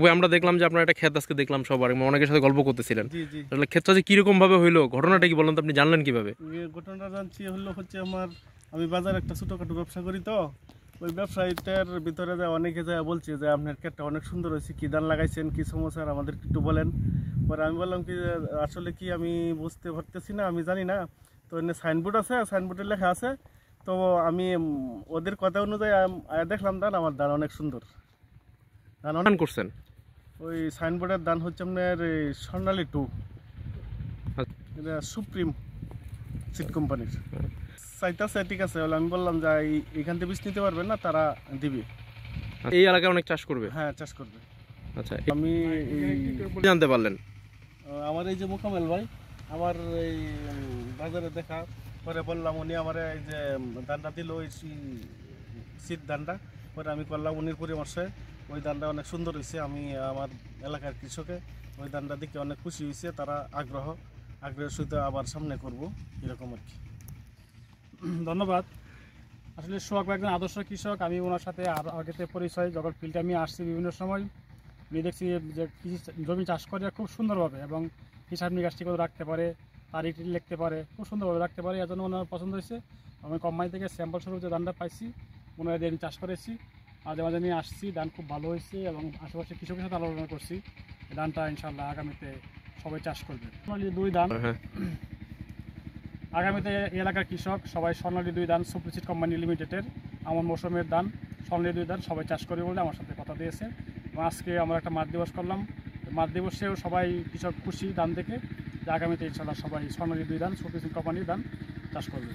ওই আমরা দেখলাম যে আপনার একটা ক্ষেত আজকে দেখলাম সবার অনেকের সাথে গল্প করতেছিলেন। জি জি আসলে ক্ষেতটা যে কিরকম ভাবে হইলো, ঘটনাটা কি বলেন তো, আপনি জানলেন কিভাবে? ঘটনাটা জানছি হচ্ছে আমি বাজারে একটা ছোটোখাটো ব্যবসা করি, তো ওই ব্যবসায়ীটার ভিতরে যায় অনেকে যায় বলছে যে আপনার ক্ষেতটা অনেক সুন্দর হয়েছে, কী ধান লাগাইছেন, কী সমস্যা আমাদের একটু বলেন। পরে আমি বললাম কি যে, আসলে কি আমি বুঝতে পারতেছি না, আমি জানি না। তো এখানে সাইনবোর্ড আছে, সাইনবোর্ডে লেখা আছে। তো আমি ওদের কথা অনুযায়ী দেখলাম ধান, আমার ধান অনেক সুন্দর। ধান অনেক করছেন ওই সাইনবোর্ডের ধান হচ্ছে আপনার স্বর্ণালী 2, এটা সুপ্রিম সিড কোম্পানির। চাইতেছে ঠিক আছে, বলে আমি বললাম যে এখান থেকে বীজ নিতে পারবেন না, তারা দিবে। এই এলাকায় অনেক চাষ করবে? হ্যাঁ, চাষ করবে। আচ্ছা, আমি জানতে পারলেন? আমার এই যে মোকামেল ভাই, আমার এই বাজারে দেখা পরে বললাম, উনি আমার এই যে ধানটা দিল, ওই সিড ধানটা, পরে আমি করলাম উনির পরামর্শে। ওই ধানটা অনেক সুন্দর হয়েছে। আমি আমার এলাকার কৃষকে ওই ধানটা দেখে অনেক খুশি হয়েছে, তারা আগ্রহের সহিত আবার সামনে করব, এরকম আর কি। ধন্যবাদ। আসলে সোহাগ একজন আদর্শ কৃষক। আমি ওনার সাথে আগেতে পরিচয়, যখন ফিল্ডে আমি আসছি বিভিন্ন সময়, আমি দেখছি যে কৃষি জমি চাষ করে খুব সুন্দরভাবে, এবং হিসাব নিকাশ ঠিক রাখতে পারে, তারিখ লিখতে পারে, খুব সুন্দরভাবে রাখতে পারে। এজন্য ওনার পছন্দ হয়েছে। আমি কোম্পানি থেকে স্যাম্পল স্বরূপ যে ধানটা পাইছি, ওনারা দিয়ে আমি চাষ করেছি, মাঝে মাঝে নিয়ে আসছি। ধান খুব ভালো হয়েছে, এবং আশেপাশে কৃষকের সাথে আলোচনা করছি। ধানটা ইনশাল্লাহ আগামীতে সবাই চাষ করবে। দুই ধান আগামীতে এলাকার কৃষক সবাই স্বর্ণালী 2 ধান সুপ্রিসিড কোম্পানি লিমিটেডের আমার মৌসুমের ধান স্বর্ণালী 2 ধান সবাই চাষ করবে বলে আমার সাথে কথা দিয়েছে। এবং আজকে আমরা একটা মাঠ দিবস করলাম। মাঠ দিবসেও সবাই কৃষক খুশি ধান দেখে, যে আগামীতে ইনশাল্লাহ সবাই স্বর্ণালী 2 ধান সুপ্রিসিড কোম্পানির ধান চাষ করবে।